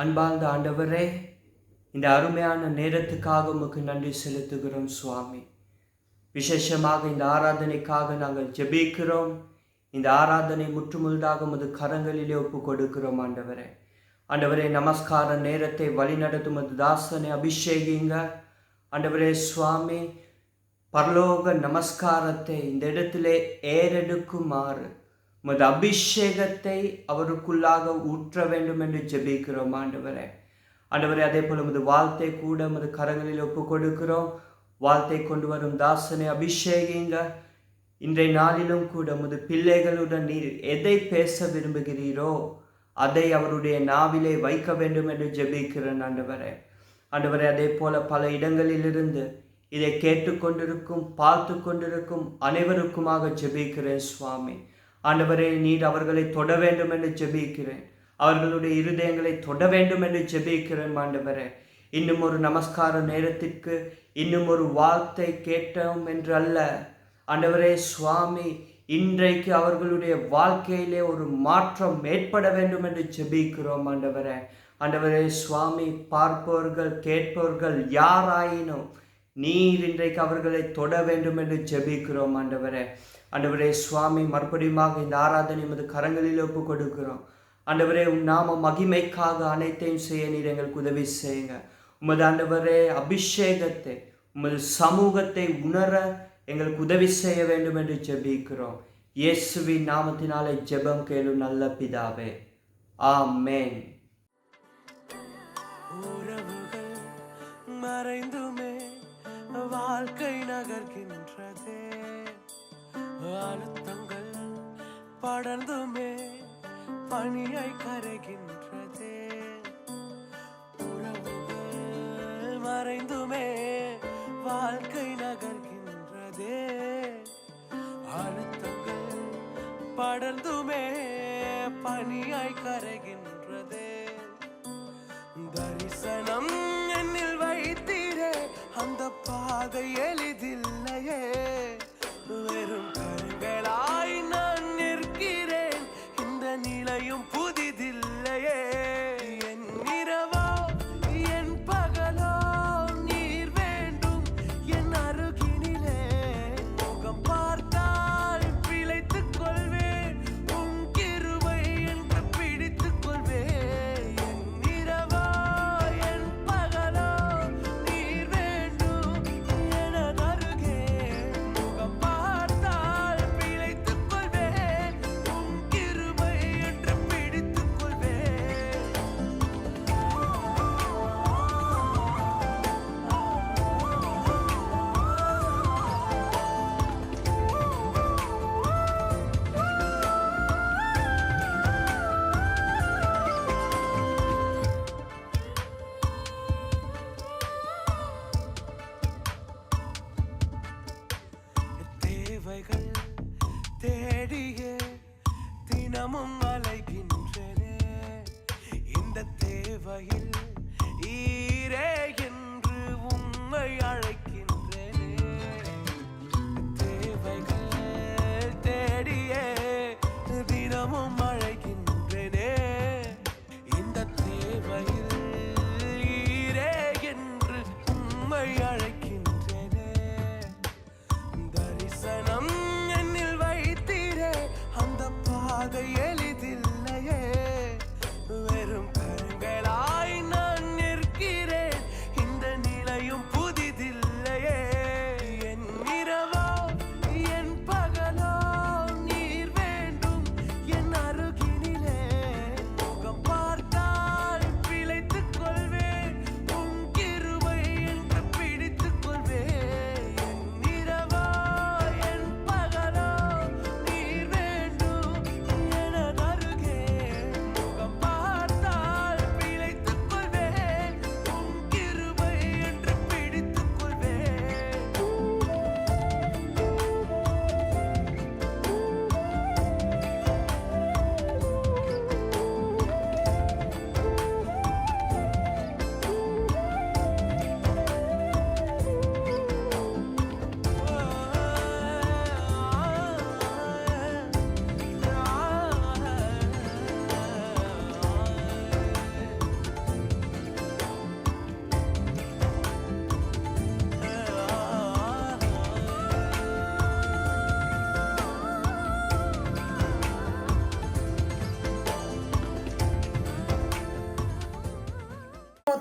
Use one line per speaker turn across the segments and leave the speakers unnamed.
அன்பார்ந்த ஆண்டவரே, இந்த அருமையான நேரத்துக்காக உமக்கு நன்றி செலுத்துகிறோம் சுவாமி. விசேஷமாக இந்த ஆராதனைக்காக நாங்கள் ஜெபிக்கிறோம். இந்த ஆராதனை முற்றுமுழுதாக உமது கரங்களிலே ஒப்பு கொடுக்கிறோம் ஆண்டவரே. ஆண்டவரே, நமஸ்கார நேரத்தை வழிநடத்தும் உமது தாசனை அபிஷேகிங்க ஆண்டவரே. சுவாமி, பரலோக நமஸ்காரத்தை இந்த இடத்திலே ஏறெடுக்குமாறு உமது அபிஷேகத்தை அவருக்குள்ளாக ஊற்ற வேண்டும் என்று ஜெபிக்கிறோம் ஆண்டவரே. ஆண்டவரே, அதே போல உமது வாழ்த்தை கூட உமது கரங்களில் ஒப்பு கொடுக்கிறோம். வாழ்த்தை கொண்டு வரும் தாசனை அபிஷேகிங்க. இன்றைய நாளிலும் கூட உமது பிள்ளைகளுடன் நீர் எதை பேச விரும்புகிறீரோ அதை அவருடைய நாவிலே வைக்க வேண்டும் என்று ஜெபிக்கிறேன் ஆண்டவரே. ஆண்டவரே, அதே போல பல இடங்களிலிருந்து இதை கேட்டுக்கொண்டிருக்கும் பார்த்து கொண்டிருக்கும் அனைவருக்குமாக ஜெபிக்கிறேன் சுவாமி. ஆண்டவரே, நீர் அவர்களை தொட வேண்டும் என்று ஜெபிக்கிறேன். அவர்களுடைய இருதயங்களை தொட வேண்டும் என்று ஜெபிக்கிறேன் ஆண்டவரே. இன்னும் ஒரு நமஸ்கார நேரத்திற்கு இன்னும் ஒரு வார்த்தை கேட்டோம் என்று அல்ல ஆண்டவரே. சுவாமி, இன்றைக்கு அவர்களுடைய வாழ்க்கையிலே ஒரு மாற்றம் ஏற்பட வேண்டும் என்று ஜெபிக்கிறோம் ஆண்டவரே. ஆண்டவரே சுவாமி, பார்ப்பவர்கள் கேட்பவர்கள் யாராயினும் நீர் இன்றைக்கு அவர்களை தொட வேண்டும் என்று ஜெபிக்கிறோம் ஆண்டவரே. ஆண்டவரே சுவாமி, மறுபடியும் இந்த ஆராதனை உமது கரங்களில் ஒப்பு கொடுக்கிறோம் ஆண்டவரே. உம் நாம மகிமைக்காக அனைத்தையும் செய்ய நீர் எங்களுக்கு உதவி செய்யுங்க. உமது ஆண்டவரே அபிஷேகத்தை உமது சமூகத்தை உணர எங்களுக்கு உதவி செய்ய வேண்டும் என்று ஜெபிக்கிறோம். இயேசுவின் நாமத்தினாலே ஜெபம் கேளும் நல்ல பிதாவே, ஆமென்.
உறவுகள் மறைந்துமே வாழ்க்கை நகர்கின்றதே, அழுத்தங்கள் படர்ந்துமே பனியை கரைகின்றதே. உறவுகள் மறைந்துமே வாழ்க்கை நகர்கின்றதே, அழுத்தங்கள் படர்ந்துமே பனியாய் கரைகின்றதே. தரிசனம் என்னில் வைத்தீரே, அந்த பாதை எளிதில்லையே. வெறும் கண்களாய் நான் நிற்கிறேன், இந்த நிலையும் புதிதில்லையே. என் இரவோ என் பகலோ நீர் வேண்டும் என் அருகினிலே. முகம் பார்த்தால் பிழைத்துக் கொள்வேன், உன் கிருபை என்று பிடித்துக் கொள்வேன். என் இரவோ என் பகலோ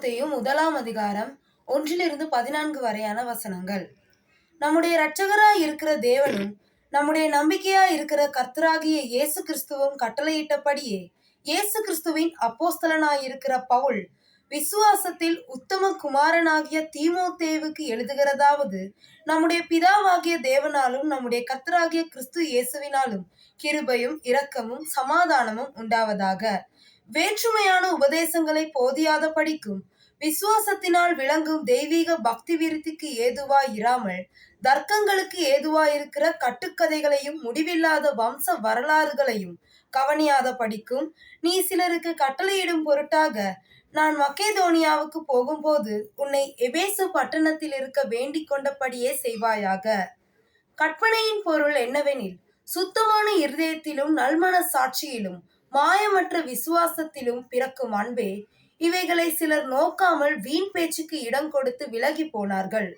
தீமோத்தேயு 1:14 வரையான வசனங்கள். நம்முடைய இரட்சகராய் இருக்கிற தேவனும் நம்முடைய நம்பிக்கையாய் இருக்கிற கர்த்தராகிய இயேசு கிறிஸ்துவும் கட்டளையிட்டபடியே இயேசு கிறிஸ்துவின் அப்போஸ்தலனாய் இருக்கிற பவுல் விசுவாசத்தில் உத்தம குமாரனாகிய தீமோத்தேவுக்கு எழுதுகிறதாவது, நம்முடைய பிதாவாகிய தேவனாலும் நம்முடைய கர்த்தராகிய கிறிஸ்து இயேசுவினாலும் கிருபையும் இரக்கமும் சமாதானமும் உண்டாவதாக. வேற்றுமையான உபதேசங்களை போதியாத படிக்கும் விசுவாசத்தினால் விளங்கும் தெய்வீக பக்தி விருத்திக்கு ஏதுவாய் இராமல் தர்க்கங்களுக்கு ஏதுவாயிருக்கிற கட்டுக்கதைகளையும் முடிவில்லாத வம்ச வரலாறுகளையும் கவனியாத படிக்கும் நீ சிலருக்கு கட்டளையிடும் பொருட்டாக நான் மக்கேதோனியாவுக்கு போகும்போது உன்னை எபேசு பட்டணத்தில் இருக்க வேண்டிக் கொண்டபடியே செய்வாயாக. கற்பனையின் பொருள் என்னவெனில், சுத்தமான இருதயத்திலும் நல்மன சாட்சியிலும் மாயமற்ற விசுவாசத்திலும் பிறக்கும் அன்பே. இவைகளை சிலர் நோக்காமல் வீண் பேச்சுக்கு இடம் கொடுத்து விலகி போனார்கள்.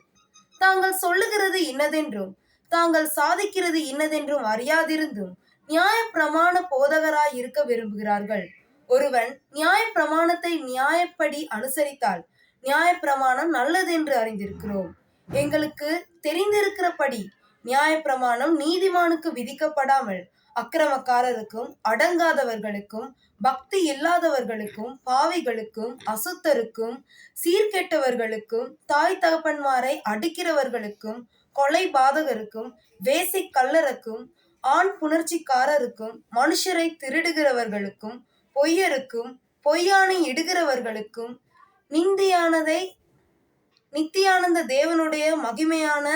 தாங்கள் சொல்லுகிறது இன்னதென்றும் தாங்கள் சாதிக்கிறது இன்னதென்றும் அறியாதிருந்தும் நியாய பிரமாண போதகராய் இருக்க விரும்புகிறார்கள். ஒருவன் நியாய பிரமாணத்தை நியாயப்படி அனுசரித்தால் நியாய பிரமாணம் நல்லதென்று அறிந்திருக்கிறோம். எங்களுக்கு தெரிந்திருக்கிறபடி நியாய பிரமாணம் நீதிமானுக்கு விதிக்கப்படாமல் அக்கிரமக்காரருக்கும் அடங்காதவர்களுக்கும் பக்தி இல்லாதவர்களுக்கும் பாவிகளுக்கும் அசுத்தருக்கும் சீர்கெட்டவர்களுக்கும் தாய் தகப்பன்மாரை அடிக்கிறவர்களுக்கும் கொலை பாதகருக்கும் வேசி கள்ளருக்கும் ஆண் புணர்ச்சிக்காரருக்கும் மனுஷரை திருடுகிறவர்களுக்கும் பொய்யருக்கும் பொய்யானை இடுகிறவர்களுக்கும் நித்தியானந்த தேவனுடைய மகிமையான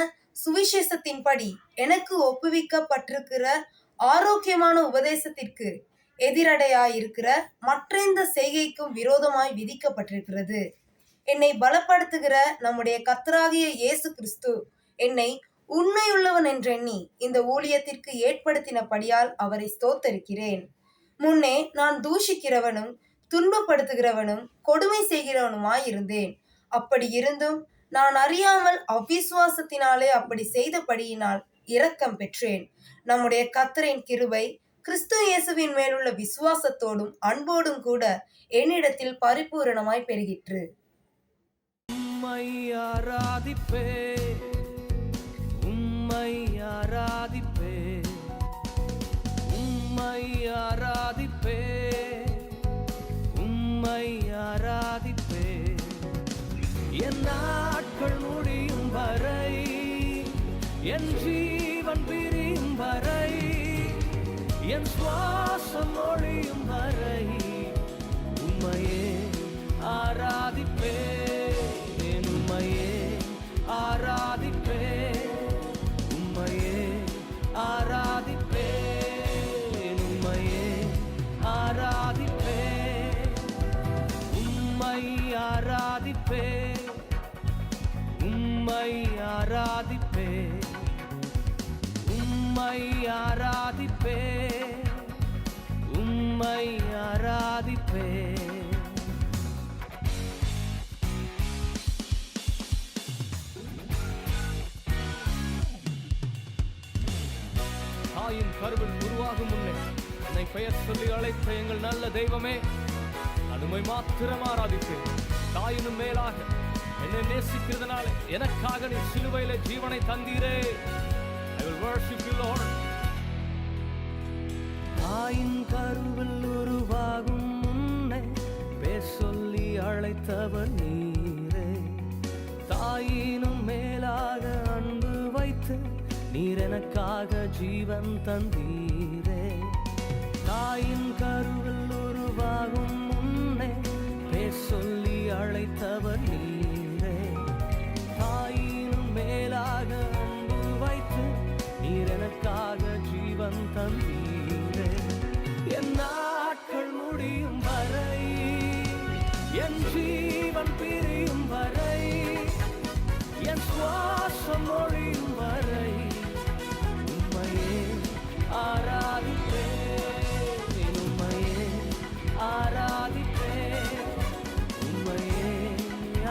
சுவிசேஷத்தின்படி எனக்கு ஒப்புவிக்கப்பட்டிருக்கிற ஆரோக்கியமான உபதேசத்திற்கு எதிரடையாயிருக்கிற மற்றெந்த செய்கைக்கும் விரோதமாய் விதிக்கப்பட்டிருக்கிறது. என்னை பலப்படுத்துகிற நம்முடைய கர்த்தராகிய இயேசு கிறிஸ்து என்னை உண்மையுள்ளவன் என்றெண்ணி இந்த ஊழியத்திற்கு ஏற்படுத்தினபடியால் அவரை ஸ்தோத்தரிக்கிறேன். முன்னே நான் தூஷிக்கிறவனும் துன்பப்படுத்துகிறவனும் கொடுமை செய்கிறவனுமாயிருந்தேன். அப்படி இருந்தும் நான் அறியாமல் அவ்விசுவாசத்தினாலே அப்படி செய்தபடியினால் இரக்கம் பெற்றேன். நம்முடைய கர்த்தரின் கிருபை கிறிஸ்து இயேசுவின் மேலுள்ள விசுவாசத்தோடும் அன்போடும் கூட என்னிடத்தில் பரிபூரணமாய் பெருகிற்று.
உம்மை ஆராதிப்பேன், உம்மை ஆராதிப்பேன், உம்மை ஆராதிப்பேன், உம்மை ஆராதிப்பேன். என் நாட்கள் முடியும் வரை, என் ஜீவன் பிரியும் வரை, என் சுவாசம் ஒழியும் வரை உம்மையே ஆராதிப்பேன், உம்மையே ஆராதிப்பேன், உம்மையே ஆராதிப்பேன், உம்மையே ஆராதிப்பேன், உம்மை ஆராதிப்பேன், உம்மை ஆராதிப்பேன், உம்மை ஆராதிப்பேன், உம்மை ஆராதிப்பேன். தாயின் கருவில் உருவாகும் முன்னே என்னை பெயர் சொல்லி அழைத்த எங்கள் நல்ல தெய்வமே, அதுமை மாத்திரம் ஆராதிப்பேன். தாயினும் மேலாக என்னை நேசிக்கிறதுனால எனக்காக நீ சிலுவையில ஜீவனை தந்தீரே. I will worship you, Lord. தாயின் கருவில் உருவாகும் முன்னே பேர் சொல்லி அழைத்தவர் நீரே. தாயினும் மேலாக அன்பு வைத்து நீர் எனக்காக ஜீவன் தந்தீரே. தாயின் கருவில் உருவாகும் முன்னே பேர் சொல்லி அழைத்தவர் நீரே. தாயினும் மேலாக அன்பு வைத்து நீர் எனக்காக ஜீவன் தந்தீரே. என் நாட்கள் முடியும் வரை, என் ஜீவன் பிரியும் வரை, என் சுவாசம் ஒழியும் வரை உம்மையே ஆராதிப்பேன், உம்மையே ஆராதிப்பேன், உம்மையே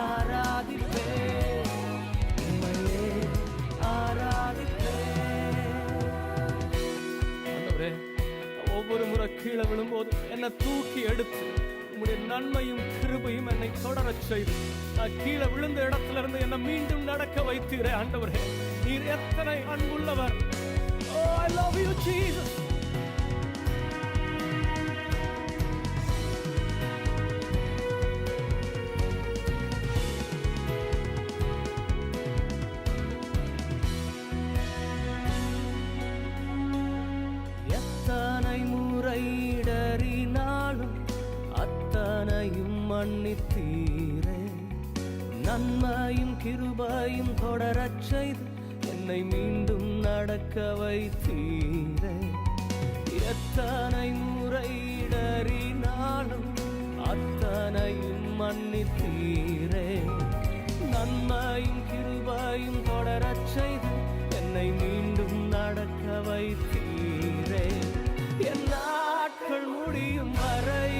ஆராதிப்பேன், உம்மையே ஆராதிப்பேன். ஆண்டவரே, ஒவ்வொரு முறை கீழே விழும்போது என்னை தூக்கி எடுத்து உம்முடைய நன்மையும் கிருபையும் என்னை தொடரச் செய்து நான் கீழே விழுந்த இடத்துல இருந்து என்னை மீண்டும் நடக்க வைத்தீரே ஆண்டவரே. நீர் எத்தனை அன்புள்ளவர். Oh, I love you, Jesus. எத்தனை முறை இடறினாலும் அத்தனையும் மன்னித்தீரே. நன்மையும் கிருபையும் தொடரச் செய்து என்னை மீண்டும் நடக்க வைத்தீரே. எத்தனை முறை இடறினாலும் அத்தனையும் மன்னித்தீரே. நன்மையும் கிருபையும் தொடரச் செய்து என்னை மீண்டும் நடக்க வைத்தீரே. என் நாட்கள் முடியும் வரை,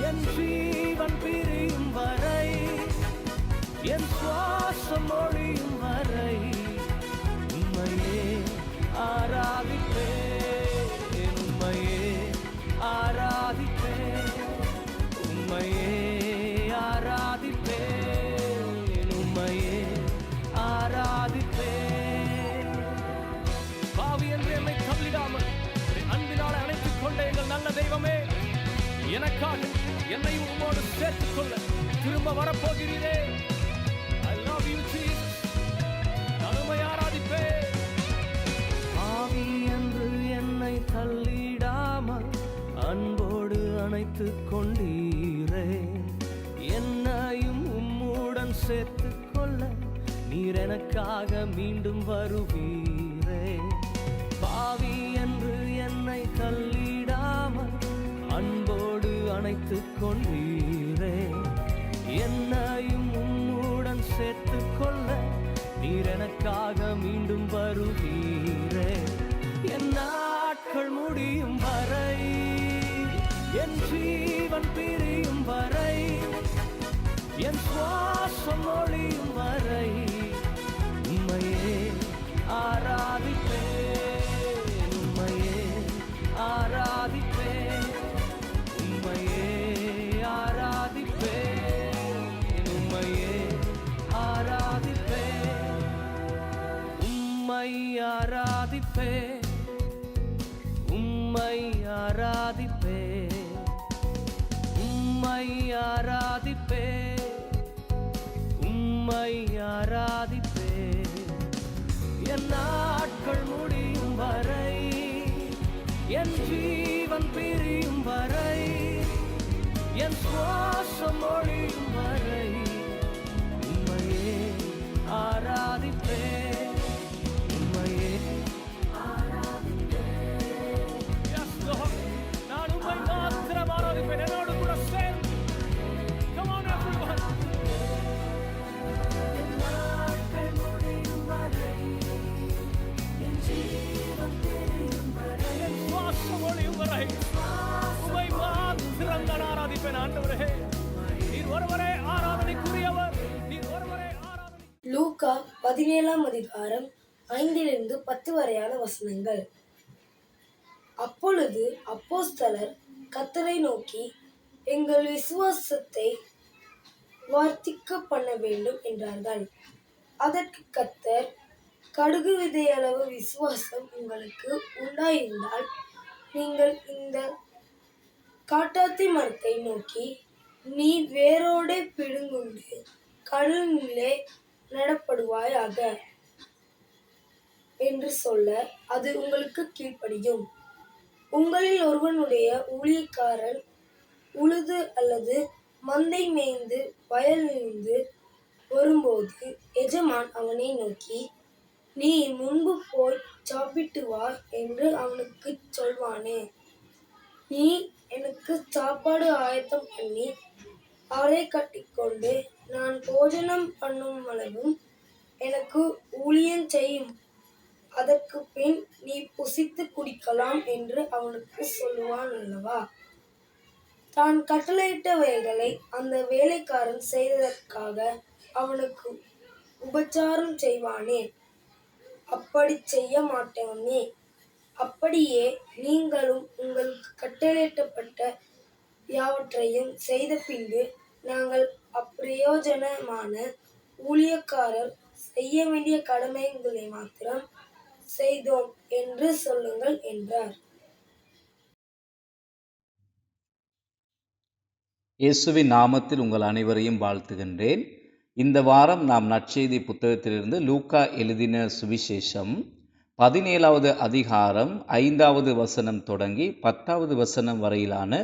என் ஜீவன் பிரியும் வரை, என் சுவாசம் ஒழியும் வரை உம்மையே ஆராதிப்பேன். உம்மையே ஆராதிப்பேன். உம்மையே ஆராதிப்பேன். உம்மையே ஆராதிப்பேன். பாவி என்று என்னை தள்ளிடாமல் அன்பினால் அணைத்துக் கொண்ட எங்கள் நல்ல தெய்வமே, எனக்காக என்னை உம்மோடு சேர்த்துக் கொள்ள திரும்ப வரப்போகிறீரே. I love you, Jesus. நான் உம்மை ஆராதிப்பேன். பாவி என்று என்னை தள்ளிடாமல் அன்போடு அணைத்துக் கொண்டீரே. என்னையும் உம்முடன் சேர்த்துக் கொள்ள நீர் எனக்காக மீண்டும் வருவீரே. பாவி என்று என்னை தள்ளிடாமல் அன்போடு அணைத்துக் கொண்டீரே. என்னையும் உம்முடன் சேர்த்துக் கொள்ள நீர் எனக்காக மீண்டும் வருவீரே. என் நாட்கள் முடியும் வரை, என் ஜீவன் பிரியும் வரை, என் சுவாசம் ஒழியும் வரை உம்மையே ஆராதிப்பேன். உம்மையே ஆராதிப்பேன். உம்மையே ஆராதிப்பேன். உம்மையே ஆராதிப்பேன். உம்மை ஆராதிப்பேன். உம்மை ஆராதிப்பேன். உம்மை ஆராதிப்பேன். உம்மை ஆராதிப்பேன். என் நாட்கள் முடியும் வரை, என் ஜீவன் பிரியும் வரை, என் சுவாசம் ஒழியும் வரை உம்மையே ஆராதிப்பேன். உம்மையே ஆராதிப்பேன். Yes, Lord. நான் உம்மை மாத்திரம் ஆராதிப்பேன். என்னோடு கூட சேர்ந்து Come on, everyone. என் நாட்கள் முடியும் வரை, என் ஜீவன் பிரியும் வரை, என் சுவாசம் ஒழியும் வரை உம்மை மாத்திரம் நான் ஆராதிப்பேன். ஆண்டவரே, நீர் ஒருவரே ஆராதனைக்குரியவர். நீர் ஒருவரே ஆராதனை.
லூக்கா 17ஆம் அதிகாரம் 5 - 10 வரையான வசனங்கள். அப்பொழுது அப்போஸ்தலர் கர்த்தரை நோக்கி, எங்கள் விசுவாசத்தை வர்த்திக்க பண்ண வேண்டும் என்றார்கள். அதற்கு கர்த்தர், கடுகு விதையளவு விசுவாசம் உங்களுக்கு உண்டாயிருந்தால் நீங்கள் இந்த காட்டாத்தி மரத்தை நோக்கி, நீ வேரோடே பிடுங்குண்டு கடலிலே நடப்படுவாயாக என்று சொல்ல அது உங்களுக்கு கீழ்ப்படியும். உங்களில் ஒருவனுடைய ஊழியக்காரன் உழுது அல்லது மந்தை மேய்ந்து வயலிலிருந்து வரும்போது எஜமான் அவனை நோக்கி, நீ முன்பு போய் சாப்பிட்டு வா என்று அவனுக்கு சொல்வானே. நீ எனக்கு சாப்பாடு ஆயத்தம் பண்ணி அவரை கட்டிக்கொண்டு நான் போஜனம் பண்ணும் அளவும் எனக்கு ஊழியம் செய்யும். அதற்கு பின் நீ புசித்து குடிக்கலாம் என்று அவனுக்கு சொல்லுவான் அல்லவா? தான் கட்டளையிட்டவைகளை அந்த வேலைக்காரன் செய்ததற்காக அவனுக்கு உபச்சாரம் செய்வானே? அப்படி செய்ய மாட்டேனே. அப்படியே நீங்களும் உங்களுக்கு கட்டளையிடப்பட்ட யாவற்றையும் செய்த பின்பு நாங்கள் அப்பிரயோஜனமான ஊழியக்காரர் செய்ய வேண்டிய கடமைகளை மாத்திரம் செய்தோம் என்று சொல்லுங்கள் என்றார்.
இயேசுவின் நாமத்தில் உங்கள் அனைவரையும் வாழ்த்துகின்றேன். இந்த வாரம் நாம் நற்செய்தி புத்தகத்திலிருந்து லூக்கா எழுதின சுவிசேஷம் 17வது அதிகாரம் 5வது வசனம் தொடங்கி 10வது வசனம் வரையிலான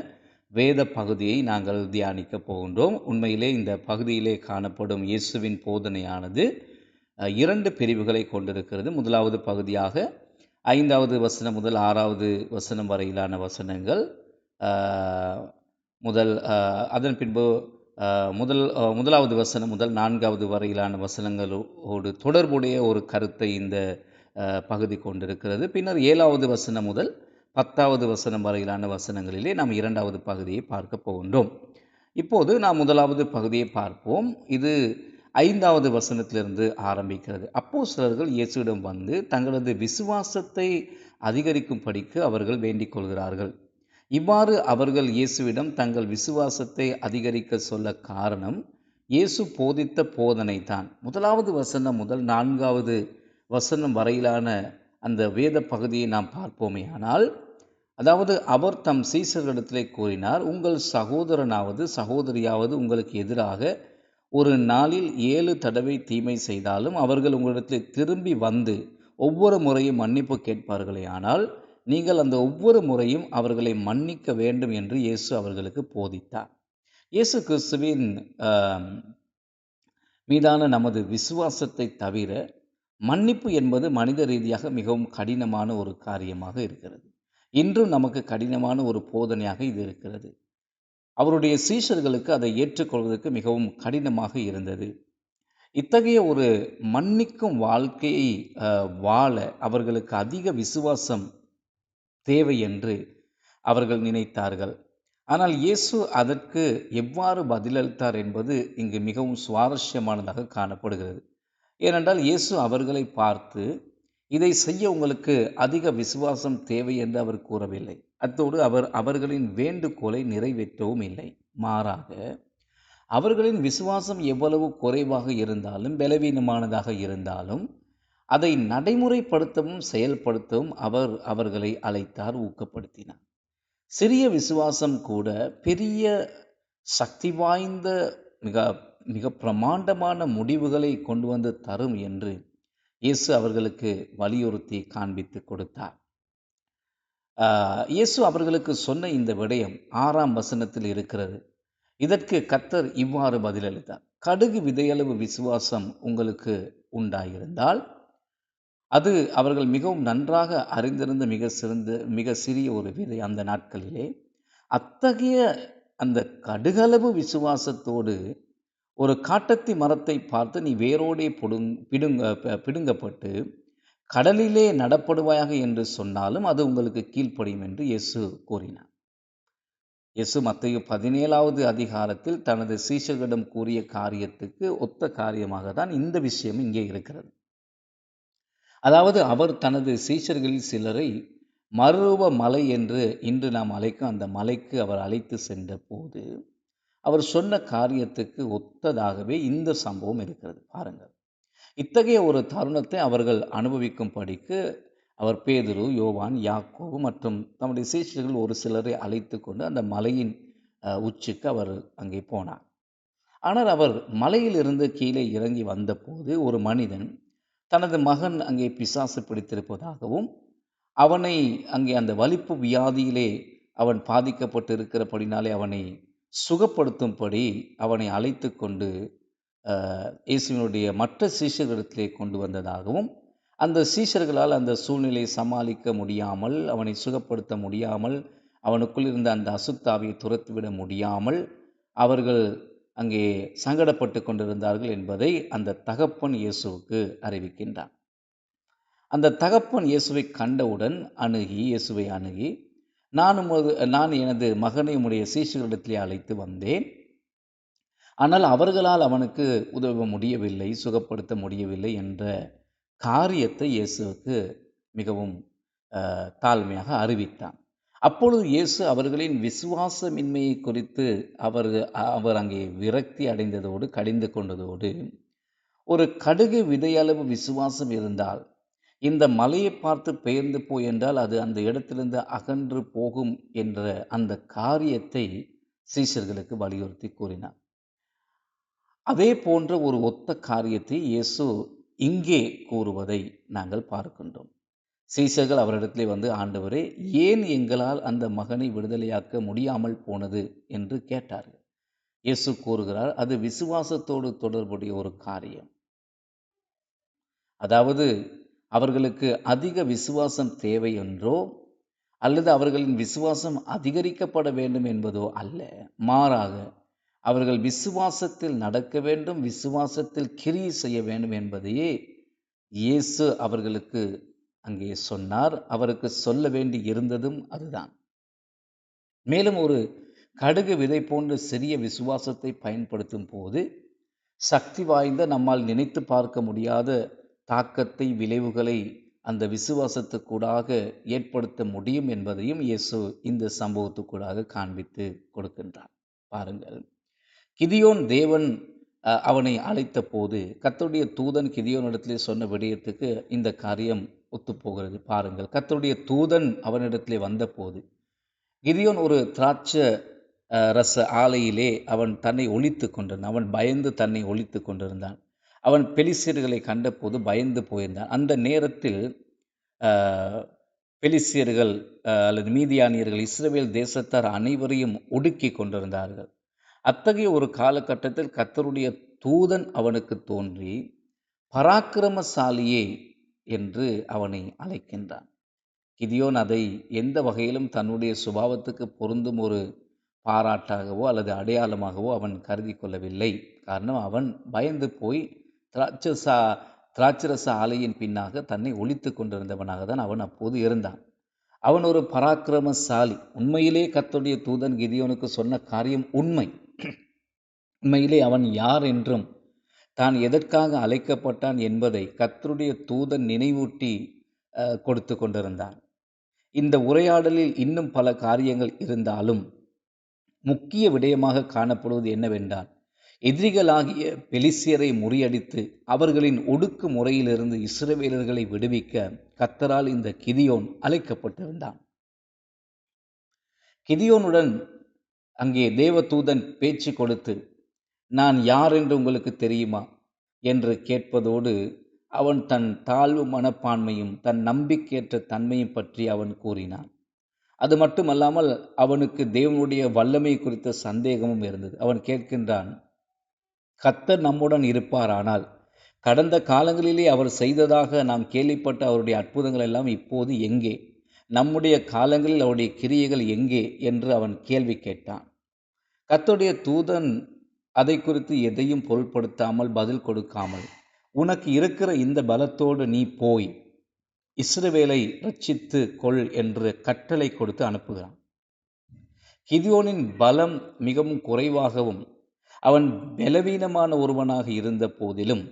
வேத பகுதியை நாங்கள் தியானிக்க போகின்றோம். உண்மையிலே இந்த பகுதியிலே காணப்படும் இயேசுவின் போதனையானது 2 பிரிவுகளை கொண்டிருக்கிறது. முதலாவது பகுதியாக 5வது வசனம் முதல் 6வது வசனம் வரையிலான வசனங்கள், அதன் பின்பு முதலாவது வசனம் முதல் 4வது வரையிலான வசனங்களோடு தொடர்புடைய ஒரு கருத்தை இந்த பகுதி கொண்டிருக்கிறது. பின்னர் 7வது வசனம் முதல் 10வது வசனம் வரையிலான வசனங்களிலே நாம் 2வது பகுதியை பார்க்க போகின்றோம். இப்போது நாம் முதலாவது பகுதியை பார்ப்போம். இது 5வது வசனத்திலிருந்து ஆரம்பிக்கிறது. அப்போஸ்தலர்கள் இயேசுவிடம் வந்து தங்களது விசுவாசத்தை அதிகரிக்கும்படிக்கு அவர்கள் வேண்டிக் கொள்கிறார்கள். இவ்வாறு அவர்கள் இயேசுவிடம் தங்கள் விசுவாசத்தை அதிகரிக்க சொல்ல காரணம் இயேசு போதித்த போதனை தான். முதலாவது வசனம் முதல் 4வது வசனம் வரையிலான அந்த வேத பகுதியை நாம் பார்ப்போமே ஆனால், அதாவது அவர் தம் சீசர்களிடத்திலே கூறினார், உங்கள் சகோதரனாவது சகோதரியாவது உங்களுக்கு எதிராக ஒரு நாளில் 7 தடவை தீமை செய்தாலும் அவர்கள் உங்களிடத்தில் திரும்பி வந்து ஒவ்வொரு முறையும் மன்னிப்பு கேட்பார்களே ஆனால் நீங்கள் அந்த ஒவ்வொரு முறையும் அவர்களை மன்னிக்க வேண்டும் என்று இயேசு அவர்களுக்கு போதித்தார். இயேசு கிறிஸ்துவின் மீதான நமது விசுவாசத்தை தவிர மன்னிப்பு என்பது மனித ரீதியாக மிகவும் கடினமான ஒரு காரியமாக இருக்கிறது. இன்றும் நமக்கு கடினமான ஒரு போதனையாக இது இருக்கிறது. அவருடைய சீஷர்களுக்கு அதை ஏற்றுக்கொள்வதற்கு மிகவும் கடினமாக இருந்தது. இத்தகைய ஒரு மன்னிக்கும் வாழ்க்கையை வாழ அவர்களுக்கு அதிக விசுவாசம் தேவை என்று அவர்கள் நினைத்தார்கள். ஆனால் இயேசு அதற்கு எவ்வாறு பதிலளித்தார் என்பது இங்கு மிகவும் சுவாரஸ்யமானதாக காணப்படுகிறது. ஏனென்றால் இயேசு அவர்களை பார்த்து இதை செய்ய உங்களுக்கு அதிக விசுவாசம் தேவை என்று அவர் கூறவில்லை. அத்தோடு அவர் அவர்களின் வேண்டுகோளை நிறைவேற்றவும் இல்லை. மாறாக அவர்களின் விசுவாசம் எவ்வளவு குறைவாக இருந்தாலும் பலவீனமானதாக இருந்தாலும் அதை நடைமுறைப்படுத்தவும் செயல்படுத்தவும் அவர் அவர்களை அழைத்தார், ஊக்கப்படுத்தினார். சிறிய விசுவாசம் கூட பெரிய சக்தி வாய்ந்த மிக மிக பிரமாண்டமான முடிவுகளை கொண்டு வந்து தரும் என்று இயேசு அவர்களுக்கு வலியுறுத்தி காண்பித்து கொடுத்தார். இயேசு அவர்களுக்கு சொன்ன இந்த விடயம் 6ஆம் வசனத்தில் இருக்கிறது. இதற்கு கர்த்தர் இவ்வாறு பதிலளித்தார், கடுகு விதையளவு விசுவாசம் உங்களுக்கு உண்டாயிருந்தால், அது அவர்கள் மிகவும் நன்றாக அறிந்திருந்த மிக சிறிய ஒரு விதை அந்த நாட்களிலே, அத்தகைய அந்த கடுகளவு விசுவாசத்தோடு ஒரு காட்டத்தி மரத்தை பார்த்து நீ வேரோடே பிடுங்கப்பட்டு கடலிலே நடப்படுவாயாக என்று சொன்னாலும் அது உங்களுக்கு கீழ்ப்படியும் என்று இயேசு கூறினார். இயேசு மத்தேயு 17வது அதிகாரத்தில் தனது சீஷர்களிடம் கூறிய காரியத்துக்கு ஒத்த காரியமாக தான் இந்த விஷயம் இங்கே இருக்கிறது. அதாவது அவர் தனது சீஷர்களில் சிலரை மறுரூப மலை என்று இன்று நாம் அழைக்கும் அந்த மலைக்கு அவர் அழைத்து சென்ற போது அவர் சொன்ன காரியத்துக்கு ஒத்ததாகவே இந்த சம்பவம் இருக்கிறது. பாருங்கள், இத்தகைய ஒரு தருணத்தை அவர்கள் அனுபவிக்கும்படிக்கு அவர் பேதுரு, யோவான், யாக்கோபு மற்றும் தம்முடைய சீஷர்கள் ஒரு சிலரை அழைத்து கொண்டு அந்த மலையின் உச்சிக்கு அவர் அங்கே போனார். ஆனால் அவர் மலையிலிருந்து கீழே இறங்கி வந்தபோது ஒரு மனிதன் தனது மகன் அங்கே பிசாசு பிடித்திருப்பதாகவும் அவனை அங்கே அந்த வலிப்பு வியாதியிலே அவன் பாதிக்கப்பட்டு இருக்கிறபடினாலே அவனை சுகப்படுத்தும்படி அவனை அழைத்து கொண்டு இயேசுவினுடைய மற்ற சீஷர்களிடத்திலே கொண்டு வந்ததாகவும், அந்த சீஷர்களால் அந்த சூழ்நிலையை சமாளிக்க முடியாமல், அவனை சுகப்படுத்த முடியாமல், அவனுக்குள் இருந்த அந்த அசுத்தாவியை துரத்திவிட முடியாமல் அவர்கள் அங்கே சங்கடப்பட்டு கொண்டிருந்தார்கள் என்பதை அந்த தகப்பன் இயேசுவுக்கு அறிவிக்கின்றான். அந்த தகப்பன் இயேசுவை கண்டவுடன் இயேசுவை அணுகி, நான் எனது மகனை உம்முடைய சீஷர்களிடத்திலே அழைத்து வந்தேன், ஆனால் அவர்களால் அவனுக்கு உதவ முடியவில்லை, சுகப்படுத்த முடியவில்லை என்ற காரியத்தை இயேசுவுக்கு மிகவும் தாழ்மையாக அறிவித்தான். அப்பொழுது இயேசு அவர்களின் விசுவாசமின்மையை குறித்து அவர் அங்கே விரக்தி அடைந்ததோடு கடிந்து கொண்டதோடு, ஒரு கடுகு விதையளவு விசுவாசம் இருந்தால் இந்த மலையை பார்த்து பெயர்ந்து போய் என்றால் அது அந்த இடத்திலிருந்து அகன்று போகும் என்ற அந்த காரியத்தை சீஷர்களுக்கு வலியுறுத்தி கூறினார். அதே போன்ற ஒரு ஒத்த காரியத்தை இயேசு இங்கே கூறுவதை நாங்கள் பார்க்கின்றோம். சீஷர்கள் அவரிடத்திலே வந்து, ஆண்டவரே, ஏன் எங்களால் அந்த மகனை விடுதலையாக்க முடியாமல் போனது என்று கேட்டார்கள். இயேசு கூறுகிறார், அது விசுவாசத்தோடு தொடர்புடைய ஒரு காரியம். அதாவது அவர்களுக்கு அதிக விசுவாசம் தேவை என்றோ அல்லது அவர்களின் விசுவாசம் அதிகரிக்கப்பட வேண்டும் என்பதோ அல்ல. மாறாக அவர்கள் விசுவாசத்தில் நடக்க வேண்டும், விசுவாசத்தில் கிரியை செய்ய வேண்டும் என்பதையே இயேசு அவர்களுக்கு அங்கே சொன்னார். அவருக்கு சொல்ல வேண்டி இருந்ததும் அதுதான். மேலும் ஒரு கடுகு விதை போன்ற சிறிய விசுவாசத்தை பயன்படுத்தும் போது சக்தி வாய்ந்த, நம்மால் நினைத்து பார்க்க முடியாத தாக்கத்தை, விளைவுகளை அந்த விசுவாசத்துக்கூடாக ஏற்படுத்த முடியும் என்பதையும் இயேசு இந்த சம்பவத்துக்கூடாக காண்பித்து கொடுக்கின்றார். பாருங்கள், கிதியோன் தேவன் அவனை அழைத்த போது கர்த்தருடைய தூதன் கிதியோனிடத்திலே சொன்ன விடயத்துக்கு இந்த காரியம் ஒத்துப்போகிறது. பாருங்கள், கர்த்தருடைய தூதன் அவனிடத்திலே வந்தபோது கிதியோன் ஒரு திராட்சை ரச ஆலையிலே அவன் தன்னை ஒளித்து கொண்டிருந்தான். அவன் பயந்து தன்னை ஒளித்து கொண்டிருந்தான். அவன் பெலிஸ்தியர்களை கண்டபோது பயந்து போயிருந்தான். அந்த நேரத்தில் பெலிஸ்தியர்கள் அல்லது மீதியானியர்கள் இஸ்ரவேல் தேசத்தார் அனைவரையும் ஒடுக்கி கொண்டிருந்தார்கள். அத்தகைய ஒரு காலகட்டத்தில் கர்த்தருடைய தூதன் அவனுக்கு தோன்றி பராக்கிரமசாலியே என்று அவனை அழைக்கின்றான். கிதியோன் அதை எந்த வகையிலும் தன்னுடைய சுபாவத்துக்கு பொருந்தும் ஒரு பாராட்டாகவோ அல்லது அடையாளமாகவோ அவன் கருதி கொள்ளவில்லை. காரணம், அவன் பயந்து போய் திராட்சரச ஆலையின் பின்னாக தன்னை ஒளித்து கொண்டிருந்தவனாக தான் அவன் அப்போது இருந்தான். அவன் ஒரு பராக்கிரமசாலி. உண்மையிலே கர்த்தருடைய தூதன் கிதியோனுக்கு சொன்ன காரியம் உண்மை. உண்மையிலே அவன் யார் என்றும் தான் எதற்காக அழைக்கப்பட்டான் என்பதை கர்த்தருடைய தூதன் நினைவூட்டி கொடுத்து கொண்டிருந்தான். இந்த உரையாடலில் இன்னும் பல காரியங்கள் இருந்தாலும் முக்கிய விடயமாக காணப்படுவது என்னவென்றால், எதிரிகளாகிய பெலிஸ்தியரை முறியடித்து அவர்களின் ஒடுக்கு முறையிலிருந்து இஸ்ரவேலர்களை விடுவிக்க கர்த்தரால் இந்த கிதியோன் அழைக்கப்பட்டிருந்தான். கிதியோனுடன் அங்கே தேவதூதன் பேச்சு கொடுத்து, நான் யார் என்று உங்களுக்கு தெரியுமா என்று கேட்பதோடு அவன் தன் தாழ்வு மனப்பான்மையும் தன் நம்பிக்கையற்ற தன்மையும் பற்றி அவன் கூறினான். அது மட்டுமல்லாமல் அவனுக்கு தேவனுடைய வல்லமை குறித்த சந்தேகமும் இருந்தது. அவன் கேட்கின்றான், கர்த்தர் நம்முடன் இருப்பாரானால் கடந்த காலங்களிலே அவர் செய்ததாக நாம் கேள்விப்பட்ட அவருடைய அற்புதங்கள் எல்லாம் இப்போது எங்கே? நம்முடைய காலங்களில் அவருடைய கிரியைகள் எங்கே என்று அவன் கேள்வி கேட்டான். கர்த்தருடைய தூதன் அதை குறித்து எதையும் பொருட்படுத்தாமல் பதில் கொடுக்காமல், உனக்கு இருக்கிற இந்த பலத்தோடு நீ போய் இஸ்ரவேலை ரட்சித்து கொள் என்று கட்டளை கொடுத்து அனுப்புகிறான். கிதியோனின் பலம் மிகவும் குறைவாகவும் அவன் பலவீனமான ஒருவனாக இருந்த போதிலும்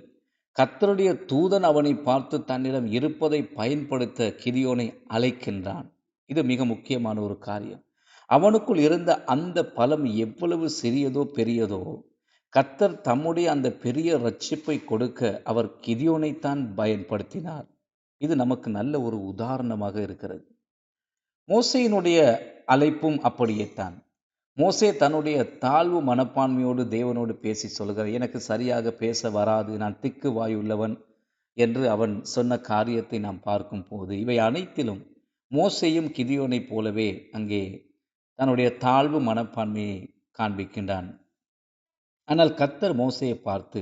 கர்த்தருடைய தூதன் அவனை பார்த்து தன்னிடம் இருப்பதை பயன்படுத்த கிதியோனை அழைக்கின்றான். இது மிக முக்கியமான ஒரு காரியம். அவனுக்குள் இருந்த அந்த பலம் எவ்வளவு சிறியதோ பெரியதோ, கர்த்தர் தம்முடைய அந்த பெரிய ரட்சிப்பை கொடுக்க அவர் கிதியோனைத்தான் பயன்படுத்தினார். இது நமக்கு நல்ல ஒரு உதாரணமாக இருக்கிறது. மோசேயினுடைய அழைப்பும் அப்படியேத்தான். மோசே தன்னுடைய தாழ்வு மனப்பான்மையோடு தேவனோடு பேசி சொல்கிறார், எனக்கு சரியாக பேச வராது, நான் திக்கு வாயுள்ளவன் என்று அவன் சொன்ன காரியத்தை நாம் பார்க்கும் போது இவை அனைத்திலும் மோசேயும் கிதியோனைப் போலவே அங்கே தன்னுடைய தாழ்வு மனப்பான்மையை காண்பிக்கின்றான். ஆனால் கர்த்தர் மோசேயை பார்த்து,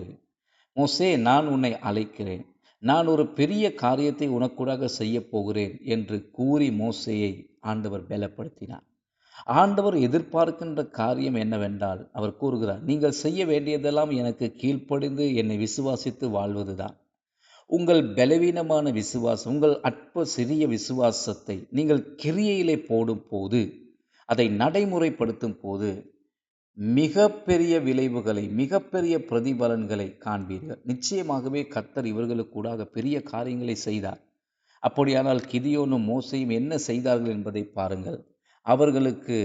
மோசே, நான் உன்னை அழைக்கிறேன், நான் ஒரு பெரிய காரியத்தை உனக்கூடாக செய்ய போகிறேன் என்று கூறி மோசேயை ஆண்டவர் பலப்படுத்தினார். ஆண்டவர் எதிர்பார்க்கின்ற காரியம் என்னவென்றால், அவர் கூறுகிறார், நீங்கள் செய்ய வேண்டியதெல்லாம் எனக்கு கீழ்ப்படிந்து என்னை விசுவாசித்து வாழ்வதுதான். உங்கள் பலவீனமான விசுவாசம், உங்கள் அற்ப சிறிய விசுவாசத்தை நீங்கள் கிரியையிலே போடும் போது, அதை நடைமுறைப்படுத்தும் போது மிகப்பெரிய விளைவுகளை, மிகப்பெரிய பிரதிபலன்களை காண்பீர்கள். நிச்சயமாகவே கர்த்தர் இவர்களுக்கூடாக பெரிய காரியங்களை செய்தார். அப்படியானால் கிதியோனும் மோசேயும் என்ன செய்தார்கள் என்பதை பாருங்கள். அவர்களுக்கு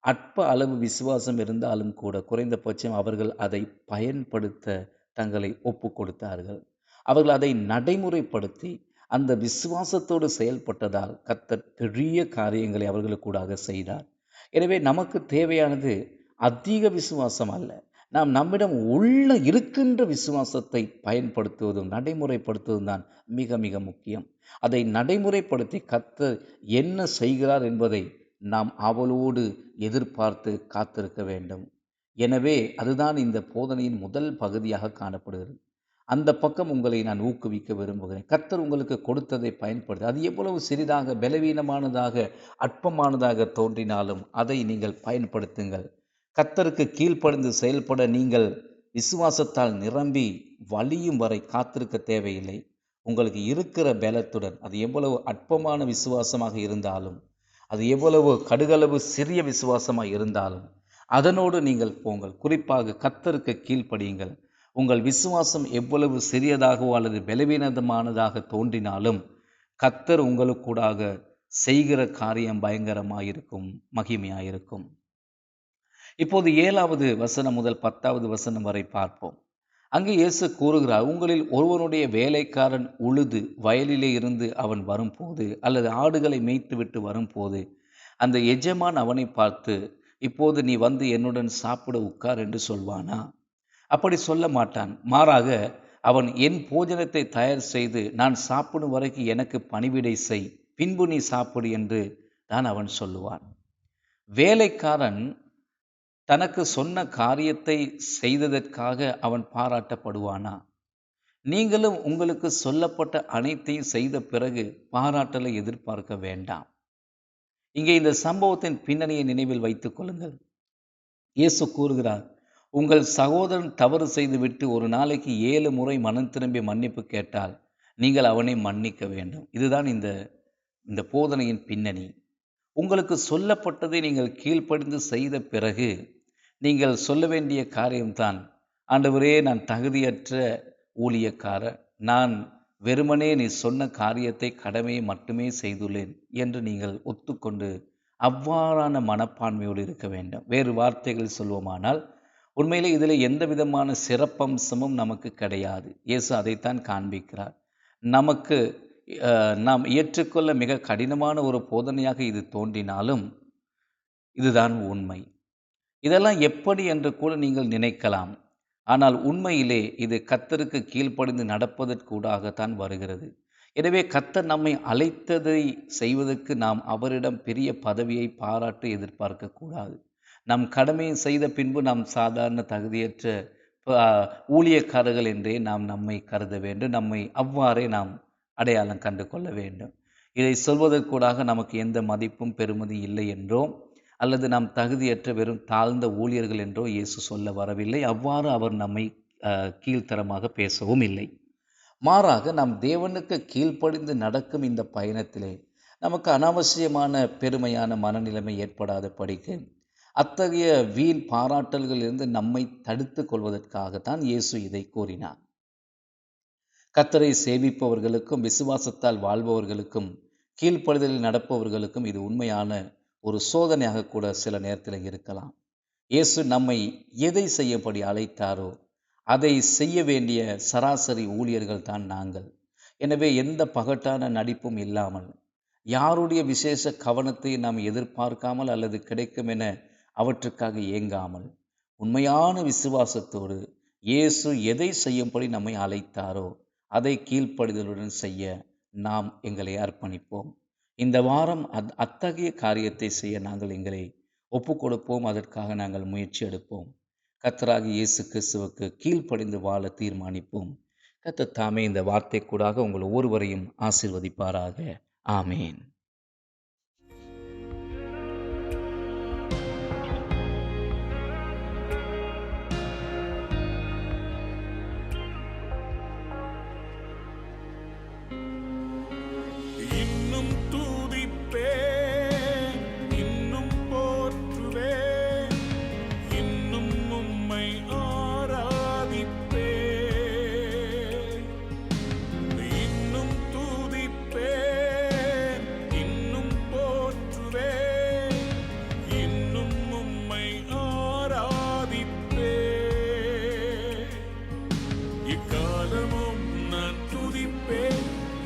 அற்ப அளவு விசுவாசம் இருந்தாலும் கூட குறைந்தபட்சம் அவர்கள் அதை பயன்படுத்த தங்களை ஒப்பு கொடுத்தார்கள். அவர்கள் அதை நடைமுறைப்படுத்தி அந்த விசுவாசத்தோடு செயல்பட்டதால் கர்த்தர் பெரிய காரியங்களை அவர்களுக்கூடாக செய்தார். எனவே நமக்கு தேவையானது அதிக விசுவாசம் அல்ல, நாம் நம்மிடம் உள்ள இருக்கின்ற விசுவாசத்தை பயன்படுத்துவதும் நடைமுறைப்படுத்துவதும் தான் மிக மிக முக்கியம். அதை நடைமுறைப்படுத்தி கர்த்தர் என்ன செய்கிறார் என்பதை நாம் அவளோடு எதிர்பார்த்து காத்திருக்க வேண்டும். எனவே அதுதான் இந்த போதனையின் முதல் பகுதியாக காணப்படுகிறது. அந்த பக்கம் உங்களை நான் ஊக்குவிக்க விரும்புகிறேன். கர்த்தர் உங்களுக்கு கொடுத்ததை பயன்படுத்த, அது எவ்வளவு சிறிதாக, பலவீனமானதாக, அற்பமானதாக தோன்றினாலும் அதை நீங்கள் பயன்படுத்துங்கள். கர்த்தருக்கு கீழ்ப்படிந்து செயல்பட நீங்கள் விசுவாசத்தால் நிரம்பி வலியும் வரை காத்திருக்க தேவையில்லை. உங்களுக்கு இருக்கிற பலத்துடன், அது எவ்வளவு அற்பமான விசுவாசமாக இருந்தாலும், அது எவ்வளவு கடுகளவு சிறிய விசுவாசமாக இருந்தாலும் அதனோடு நீங்கள் போங்கள். குறிப்பாக கர்த்தருக்கு கீழ்ப்படியுங்கள். உங்கள் விசுவாசம் எவ்வளவு சிறியதாகவோ அல்லது பலவீனமானதாக தோன்றினாலும் கர்த்தர் உங்களுக்கூடாக செய்கிற காரியம் பயங்கரமாயிருக்கும், மகிமையாயிருக்கும். இப்போது 7வது வசனம் முதல் 10வது வசனம் வரை பார்ப்போம். அங்கே இயேசு கூறுகிறார், உங்களில் ஒருவனுடைய வேலைக்காரன் உழுது வயலிலே இருந்து அவன் வரும்போது அல்லது ஆடுகளை மேய்த்துவிட்டு வரும்போது அந்த எஜமான் அவனை பார்த்து, இப்போது நீ வந்து என்னுடன் சாப்பிட உட்கார் என்று சொல்வானா? அப்படி சொல்ல மாட்டான். மாறாக அவன் என் போஜனத்தை தயார் செய்து நான் சாப்பிடும் வரைக்கும் எனக்கு பணிவிடை செய், பின்பு நீ சாப்பிடு என்று தான் அவன் சொல்லுவான். வேலைக்காரன் தனக்கு சொன்ன காரியத்தை செய்ததற்காக அவன் பாராட்டப்படுவானா? நீங்களும் உங்களுக்கு சொல்லப்பட்ட அனைத்தையும் செய்த பிறகு பாராட்டலை எதிர்பார்க்க வேண்டாம். இங்கே இந்த சம்பவத்தின் பின்னணியை நினைவில் வைத்துக் கொள்ளுங்கள். இயேசு கூறுகிறார், உங்கள் சகோதரன் தவறு செய்துவிட்டு ஒரு நாளைக்கு 7 முறை மனம் திரும்பி மன்னிப்பு கேட்டால் நீங்கள் அவனை மன்னிக்க வேண்டும். இதுதான் இந்த போதனையின் பின்னணி. உங்களுக்கு சொல்லப்பட்டதை நீங்கள் கீழ்ப்படிந்து செய்த பிறகு நீங்கள் சொல்ல வேண்டிய காரியம்தான், ஆண்டவரே, நான் தகுதியற்ற ஊழியக்காரர், நான் வெறுமனே நீ சொன்ன காரியத்தை, கடமையை மட்டுமே செய்துள்ளேன் என்று நீங்கள் ஒத்துக்கொண்டு அவ்வாறான மனப்பான்மையோடு இருக்க வேண்டும். வேறு வார்த்தைகள் சொல்வோமானால், உண்மையிலே இதில் எந்த விதமான சிறப்பம்சமும் நமக்கு கிடையாது. இயேசு அதைத்தான் காண்பிக்கிறார். நமக்கு நாம் ஏற்றுக்கொள்ள மிக கடினமான ஒரு போதனையாக இது தோன்றினாலும் இதுதான் உண்மை. இதெல்லாம் எப்படி என்று கூட நீங்கள் நினைக்கலாம். ஆனால் உண்மையிலே இது கர்த்தருக்கு கீழ்ப்படிந்து நடப்பதற்கூடாகத்தான் வருகிறது. எனவே கர்த்தர் நம்மை அழைத்ததை செய்வதற்கு நாம் அவரிடம் பெரிய பதவியை பாராட்டு எதிர்பார்க்கக்கூடாது. நம் கடமையை செய்த பின்பு நாம் சாதாரண தகுதியற்ற ஊழியக்காரர்கள் என்றே நாம் நம்மை கருத வேண்டும். நம்மை அவ்வாறே நாம் அடையாளம் கண்டு கொள்ள வேண்டும். இதை சொல்வதற்கூடாக நமக்கு எந்த மதிப்பும் பெருமதி இல்லை என்றோ அல்லது நாம் தகுதியற்ற வெறும் தாழ்ந்த ஊழியர்கள் என்றோ இயேசு சொல்ல வரவில்லை. அவ்வாறு அவர் நம்மை கீழ்த்தரமாக பேசவும் இல்லை. மாறாக நாம் தேவனுக்கு கீழ்ப்படிந்து நடக்கும் இந்த பயணத்திலே நமக்கு அனாவசியமான பெருமையான மனநிலைமை ஏற்படாத படிக்கு அத்தகைய வீண் பாராட்டல்களிலிருந்து நம்மை தடுத்து கொள்வதற்காகத்தான் இயேசு இதை கூறினார். கர்த்தரை சேவிப்பவர்களுக்கும் விசுவாசத்தால் வாழ்பவர்களுக்கும் கீழ்ப்படிதலில் நடப்பவர்களுக்கும் இது உண்மையான ஒரு சோதனையாக கூட சில நேரத்தில் இருக்கலாம். இயேசு நம்மை எதை செய்யப்படி அழைத்தாரோ அதை செய்ய வேண்டிய சராசரி ஊழியர்கள் தான் நாங்கள். எனவே எந்த பகட்டான நடிப்பும் இல்லாமல், யாருடைய விசேஷ கவனத்தை நாம் எதிர்பார்க்காமல் அல்லது கிடைக்கும் என அவற்றுக்காக ஏங்காமல், உண்மையான விசுவாசத்தோடு இயேசு எதை செய்யும்படி நம்மை அழைத்தாரோ அதை கீழ்ப்படிதலுடன் செய்ய நாம் எங்களை அர்ப்பணிப்போம். இந்த வாரம் அத்தகைய காரியத்தை செய்ய நாங்கள் எங்களை ஒப்புக் கொடுப்போம். அதற்காக நாங்கள் முயற்சி எடுப்போம். கர்த்தராகிய இயேசு கிறிஸ்துவுக்கு கீழ்ப்படிந்து வாழ தீர்மானிப்போம். கர்த்தர் தாமே இந்த வார்த்தை கூடாக உங்கள் ஒவ்வொருவரையும் ஆசீர்வதிப்பாராக. ஆமேன்.
எக்காலமும் நான் துதிப்பேன்,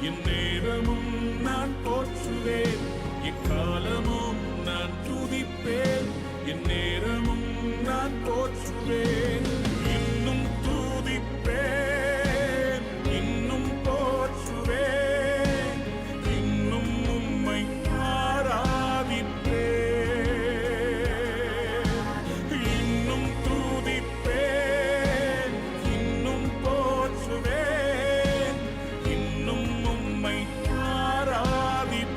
எந்நேரமும் நான் போற்றுவேன். எக்காலமும் நான் துதிப்பேன், எந்நேரமும் நான் போற்றுவேன். இன்னும் துதிப்பேன், இன்னும் போற்றுவேன், இன்னும் உம்மை ஆராதிப்பேன். இன்னும் துதிப்பேன், இன்னும் போற்றுவேன், இன்னும் உம்மை ஆராதிப்பேன்.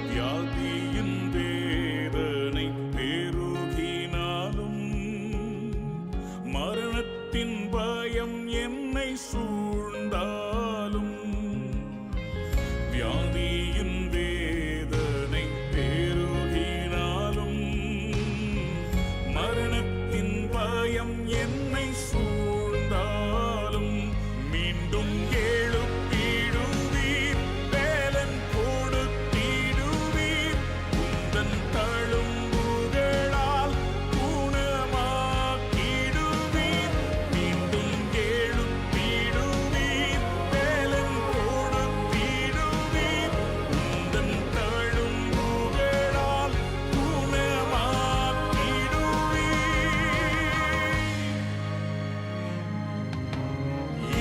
வியாதியின் வேதனை பெருகினாலும், மரணத்தின் பயம் என்னை சூழ்ந்தாலும், வியாதியின் வேதனை பெருகினாலும், மரணத்தின் பயம் என்னை சூழ்ந்தாலும், மீண்டும் எழுப்பிடுவீர், வேலன் கொடுத்திடுவீர், உந்தன் தழும்புகளால் குணமாக்கிடுவீர். மீண்டும் எழுப்பிடுவீர், வேலன் கொடுத்திடுவீர், உந்தன் தழும்புகளால் குணமாக்கிடுவீர்.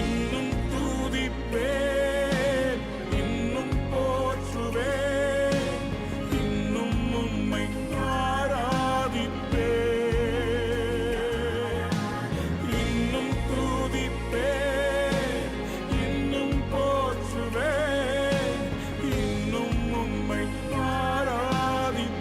இன்னும் துதிப்பேன், இன்னும் போற்றுவேன், இன்னும் உம்மை ஆராதிப்பேன். இன்னும் துதிப்பேன், இன்னும் போற்றுவேன், இன்னும் உம்மை ஆராதிப்பேன்.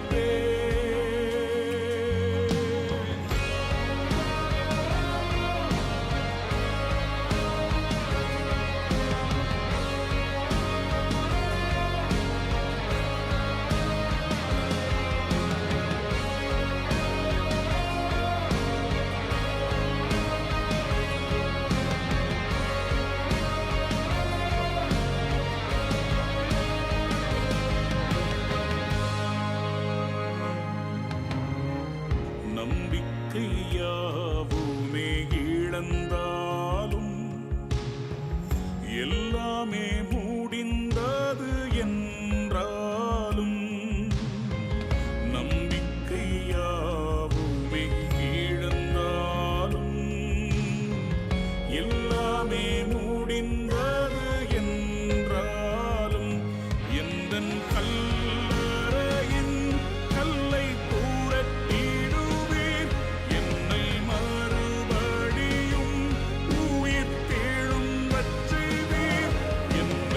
நம்பிக்கை யாவுமே இழந்தாலும், எல்லாமே முடிந்தது என்றாலும், நம்பிக்கை யாவுமே இழந்தாலும், எல்லாமே முடிந்தது என்றாலும், எந்தன் கல்லறையின் கல்லை புரட்டிடுவீர், என்னை மறுபடியும் உயிர்த்தெழும்பச் செய்வீர். எந்த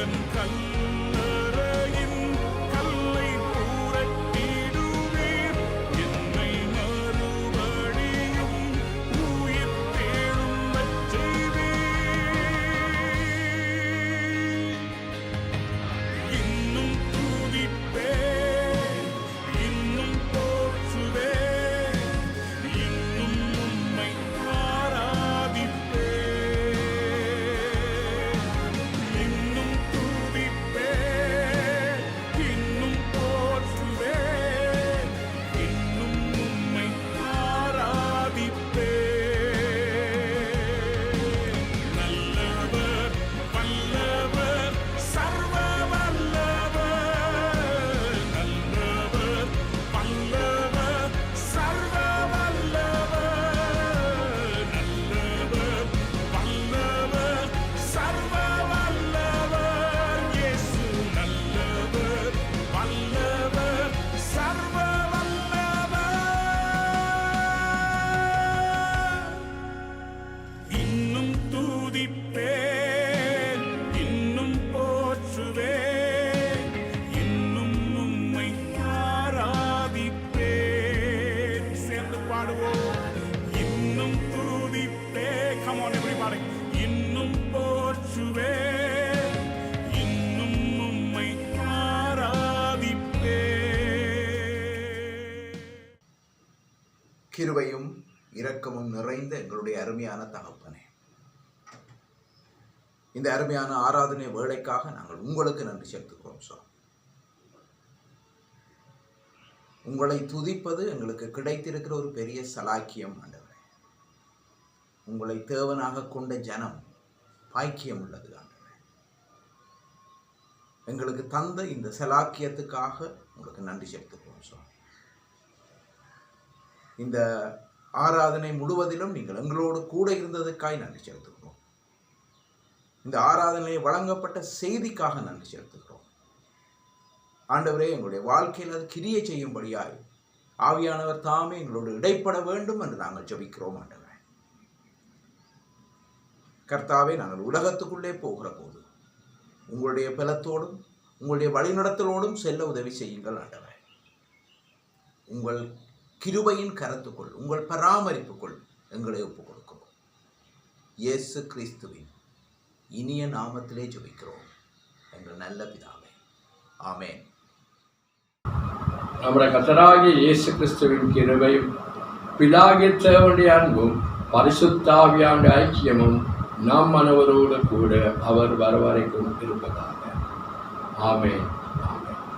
கிருபையும் இரக்கமும் நிறைந்த எங்களுடைய அருமையான தகப்பனே, இந்த அருமையான ஆராதனை வேளைக்காக நாங்கள் உங்களுக்கு நன்றி செலுத்துகிறோம் சுவாமி. உங்களை துதிப்பது எங்களுக்கு கிடைத்திருக்கிற ஒரு பெரிய சலாக்கியம் ஆண்டவரே. உங்களை தேவனாக கொண்ட ஜனம் பாக்கியம் உள்ளது ஆண்டவரே. எங்களுக்கு தந்த இந்த சலாக்கியத்துக்காக உங்களுக்கு நன்றி செலுத்துகிறோம் சுவாமி. இந்த ஆராதனை முழுவதிலும் நீங்கள் எங்களோடு கூட இருந்ததற்காக நன்றி செலுத்துகிறோம். இந்த ஆராதனையை வழங்கப்பட்ட செய்திக்காக நன்றி செலுத்துகிறோம் ஆண்டவரே. எங்களுடைய வாழ்க்கையில் அது கிரியை செய்யும்படியாய் ஆவியானவர் தாமே எங்களோடு இடைப்பட வேண்டும் என்று நாங்கள் ஜெபிக்கிறோம் ஆண்டவரே. கர்த்தாவே, நாங்கள் உலகத்துக்குள்ளே போகிற போது உங்களுடைய பலத்தோடும் உங்களுடைய வழிநடத்தலோடும் செல்ல உதவி செய்யுங்கள் ஆண்டவரே. உங்கள் கிருபையின் கரத்துக்குள், உங்கள் பராமரிப்புக்குள் எங்களை ஒப்புக் கொடுக்கிறோம். இயேசு கிறிஸ்துவின் இனிய நாமத்திலே ஜெபிக்கிறோம் எங்கள் நல்ல பிதாவே, ஆமென்.
நம்முடைய கர்த்தராகிய இயேசு கிறிஸ்துவின் கிருபையும் பிதாகிய தேவனுடைய அன்பும் பரிசுத்த ஆவியானுடைய ஐக்கியமும் நாம் அனைவரோடு கூட அவர் வரவரைக்கும் இருப்பதாக. ஆமென். ஆமென்.